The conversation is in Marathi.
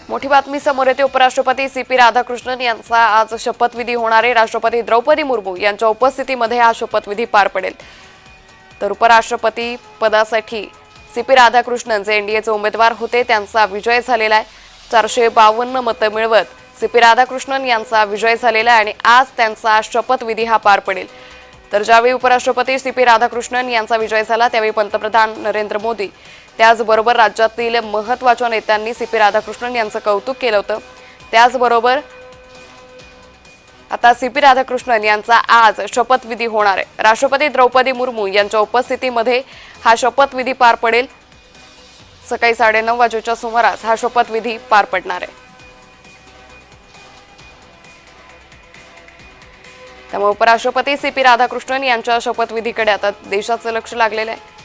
मोठी बातमी समोर येते। उपराष्ट्रपती सीपी राधाकृष्णन यांचा आज शपथविधी होणार आहे। राष्ट्रपती द्रौपदी मुर्मू यांच्या उपस्थितीमध्ये हा शपथविधी पार पडेल। तर उपराष्ट्रपती पदासाठी सीपी राधाकृष्णन जे एनडीएचे उमेदवार होते त्यांचा विजय झालेला आहे। 452 मतं मिळवत सीपी राधाकृष्णन यांचा विजय झालेला आहे आणि आज त्यांचा शपथविधी हा पार पडेल। तर ज्यावेळी उपराष्ट्रपती सीपी राधाकृष्णन यांचा विजय झाला त्यावेळी पंतप्रधान नरेंद्र मोदी त्याचबरोबर राज्यातील महत्त्वाच्या नेत्यांनी सीपी राधाकृष्णन यांचं कौतुक केलं होतं। त्याचबरोबर आता सीपी राधाकृष्णन यांचा आज शपथविधी होणार आहे। राष्ट्रपती द्रौपदी मुर्मू यांच्या उपस्थितीमध्ये हा शपथविधी पार पडेल। सकाळी 9:30 वाजेच्या सुमारास हा शपथविधी पार पडणार आहे। त्यामुळे उपराष्ट्रपती सीपी राधाकृष्णन यांच्या शपथविधीकडे आता देशाचं लक्ष लागलेलं आहे।